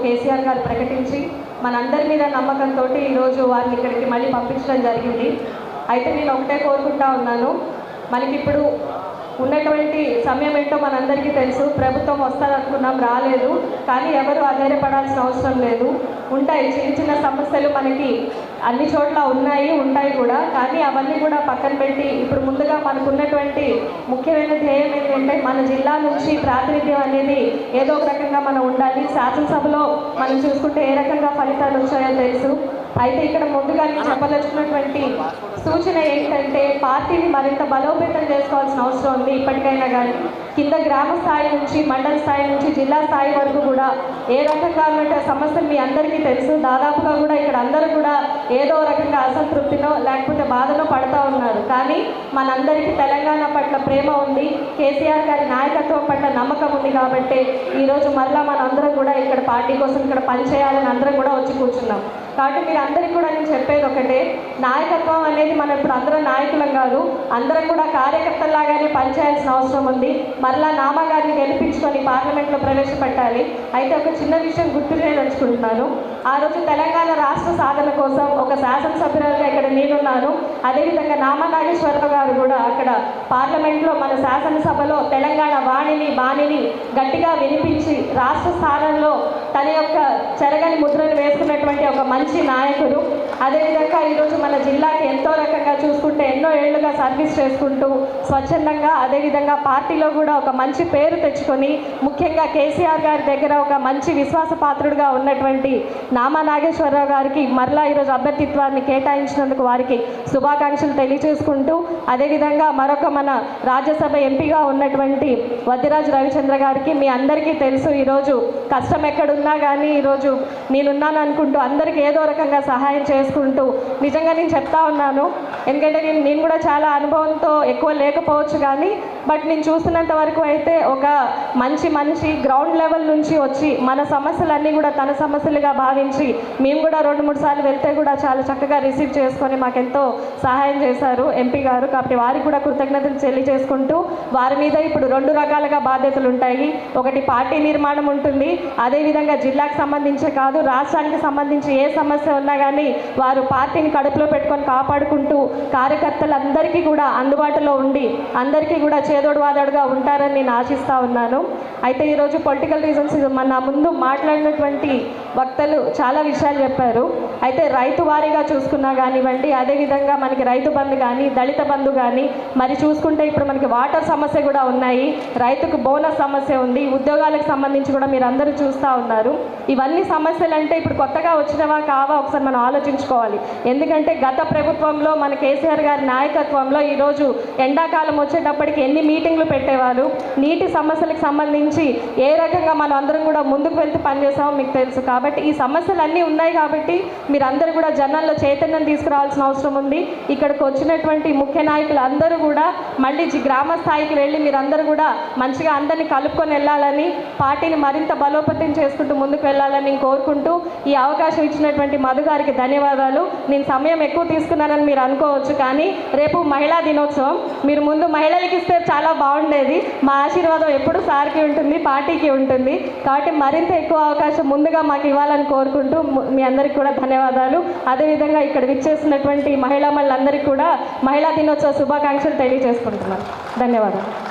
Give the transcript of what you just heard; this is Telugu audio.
కేసీఆర్ గారు ప్రకటించి మనందరి మీద నమ్మకంతో ఈరోజు వారిని ఇక్కడికి మళ్ళీ పంపించడం జరిగింది. అయితే నేను ఒకటే కోరుకుంటా ఉన్నాను, మనకిప్పుడు ఉన్నటువంటి సమయం ఏంటో మనందరికీ తెలుసు. ప్రభుత్వం వస్తుంది అనుకున్నాం, రాలేదు. కానీ ఎవరు ఆధారపడాల్సిన అవసరం లేదు. ఉంటాయి చిన్న చిన్న సమస్యలు మనకి అన్ని చోట్ల ఉంటాయి కూడా. కానీ అవన్నీ కూడా పక్కన పెట్టి ఇప్పుడు ముందుగా మనకు ఉన్నటువంటి ముఖ్యమైన ధ్యేయం ఏంటంటే మన జిల్లా నుంచి ప్రాతినిధ్యం అనేది ఏదో ఒక రకంగా మనం ఉండాలి. శాసనసభలో మనం చూసుకుంటే ఏ రకంగా ఫలితాలు వచ్చాయో తెలుసు. అయితే ఇక్కడ ముందుగా నేను చెప్పదలుచుకున్నటువంటి సూచన ఏంటంటే పార్టీని మరింత బలోపేతం చేసుకోవాల్సిన అవసరం ఉంది. ఇప్పటికైనా కానీ కింద గ్రామ స్థాయి నుంచి మండల స్థాయి నుంచి జిల్లా స్థాయి వరకు కూడా ఏ రకంగా ఉన్న సమస్యలు మీ అందరికీ తెలుసు. దాదాపుగా కూడా ఇక్కడ అందరూ కూడా ఏదో రకంగా అసంతృప్తినో లేకపోతే బాధలో పడుతూ ఉన్నారు. కానీ మనందరికీ తెలంగాణ పట్ల ప్రేమ ఉంది, కేసీఆర్ గారి నాయకత్వం పట్ల నమ్మకం ఉంది. కాబట్టి ఈరోజు మరలా మనందరం కూడా ఇక్కడ పార్టీ కోసం ఇక్కడ పనిచేయాలని అందరం కూడా వచ్చి కూర్చున్నాం. కాబట్టి మీరు అందరికీ కూడా నేను చెప్పేది ఒకటే, నాయకత్వం అనేది మనం ఇప్పుడు అందరం నాయకులం కాదు, అందరం కూడా కార్యకర్తల్లాగానే పనిచేయాల్సిన అవసరం ఉంది. మరలా నామా గారిని గెలిపించుకొని పార్లమెంట్లో ప్రవేశపెట్టాలి. అయితే ఒక చిన్న విషయం గుర్తు చేయదలుచుకుంటున్నాను. ఆ రోజు తెలంగాణ రాష్ట్ర సాధన కోసం ఒక శాసనసభ్యులుగా ఇక్కడ నేనున్నాను. అదేవిధంగా నామా నాగేశ్వరరావు గారు కూడా అక్కడ పార్లమెంట్లో మన శాసనసభలో తెలంగాణ బాణిని గట్టిగా వినిపించి రాష్ట్ర స్థానంలో తన యొక్క చెరగని ముద్రను వేసుకున్నటువంటి ఒక మంచి నాయకుడు. అదేవిధంగా ఈరోజు మన జిల్లాకి ఎంతో రకంగా చూసుకుంటే ఎన్నో ఏళ్లుగా సర్వీస్ చేసుకుంటూ స్వచ్ఛందంగా అదేవిధంగా పార్టీలో కూడా ఒక మంచి పేరు తెచ్చుకొని ముఖ్యంగా కేసీఆర్ గారి దగ్గర ఒక మంచి విశ్వాసపాత్రుడిగా ఉన్నటువంటి నామా నాగేశ్వరరావు గారికి మరలా ఈరోజు అభ్యర్థిత్వాన్ని కేటాయించినందుకు వారికి శుభాకాంక్షలు తెలియజేసుకుంటూ అదేవిధంగా మరొక మన రాజ్యసభ ఎంపీగా ఉన్నటువంటి వద్దిరాజు రవిచంద్ర గారికి మీ అందరికీ తెలుసు, ఈరోజు కష్టం ఎక్కడున్నా కానీ ఈరోజు నేనున్నాను అనుకుంటూ అందరికీ ఏదో రకంగా సహాయం చేసుకుంటూ నిజంగా నేను చెప్తా ఉన్నాను. ఎందుకంటే నేను కూడా చాలా అనుభవంతో ఎక్కువ లేకపోవచ్చు కానీ బట్ నేను చూస్తున్నంత వరకు అయితే ఒక మంచి గ్రౌండ్ లెవెల్ నుంచి వచ్చి మన సమస్యలన్నీ కూడా తన సమస్యలుగా భావించి మేము కూడా 2-3 సార్లు వెళ్తే కూడా చాలా చక్కగా రిసీవ్ చేసుకొని మాకెంతో సహాయం చేశారు ఎంపీ గారు. కాబట్టి వారికి కూడా కృతజ్ఞతలు తెలియజేసుకుంటూ వారి మీద ఇప్పుడు 2 రకాలుగా బాధ్యతలు ఉంటాయి. ఒకటి పార్టీ నిర్మాణం ఉంటుంది, అదేవిధంగా జిల్లాకు సంబంధించే కాదు రాష్ట్రానికి సంబంధించి ఏ సమస్య ఉన్నా కానీ వారు పార్టీని కడుపులో పెట్టుకొని కాపాడుకుంటూ కార్యకర్తలందరికీ కూడా అందుబాటులో ఉండి అందరికీ కూడా చేదోడు వాదోడుగా ఉంటారని నేను ఆశిస్తూ ఉన్నాను. అయితే ఈరోజు పొలిటికల్ రీజన్స్ మన ముందు మాట్లాడినటువంటి వక్తలు చాలా విషయాలు చెప్పారు. అయితే రైతు వారీగా చూసుకున్నా కానివ్వండి, అదేవిధంగా మనకి రైతు బంధు కానీ దళిత బంధు కానీ మరి చూసుకుంటే ఇప్పుడు మనకి వాటర్ సమస్య కూడా ఉన్నాయి, రైతుకు బోనస్ సమస్య ఉంది, ఉద్యోగాలకు సంబంధించి కూడా మీరు అందరూ చూస్తూ ఉన్నారు. ఇవన్నీ సమస్యలు అంటే ఇప్పుడు కొత్తగా వచ్చినవా కావా ఒకసారి మనం ఆలోచించుకోవాలి. ఎందుకంటే గత ప్రభుత్వంలో మన కేసీఆర్ గారి నాయకత్వంలో ఈరోజు ఎండాకాలం వచ్చేటప్పటికి ఎన్ని మీటింగ్లు పెట్టేవారు, నీటి సమస్యలకు సంబంధించి ఏ రకంగా మనం అందరం కూడా ముందుకు వెళ్తూ పనిచేసామో మీకు తెలుసు. కాబట్టి ఈ సమస్యలు అన్నీ ఉన్నాయి కాబట్టి మీరందరూ కూడా జనాల్లో చైతన్యం తీసుకురావాల్సిన అవసరం ఉంది. ఇక్కడికి వచ్చినటువంటి ముఖ్య నాయకులు అందరూ కూడా మళ్ళీ గ్రామ స్థాయికి వెళ్ళి మీరందరూ కూడా మంచిగా అందరినీ కలుపుకొని వెళ్ళాలని, పార్టీని మరింత బలోపేతం చేసుకుంటూ ముందుకు వెళ్ళాలని కోరుకుంటూ ఈ అవకాశం ఇచ్చినటువంటి మధు గారికి ధన్యవాదాలు. నేను సమయం ఎక్కువ తీసుకున్నానని మీరు అనుకోవచ్చు, కానీ రేపు మహిళా దినోత్సవం, మీరు ముందు మహిళలకి ఇస్తే చాలా బాగుండేది. మా ఆశీర్వాదం ఎప్పుడు సార్కి ఉంటుంది, పార్టీకి ఉంటుంది. కాబట్టి మరింత ఎక్కువ అవకాశం ముందుగా మాకు ఇవ్వాలని కోరుకుంటూ మీ అందరికీ కూడా ధన్యవాదాలు. అదేవిధంగా ఇక్కడ విచ్చేసినటువంటి మహిళలందరికీ కూడా మహిళా దినోత్సవ శుభాకాంక్షలు తెలియజేసుకుంటున్నాను. ధన్యవాదాలు.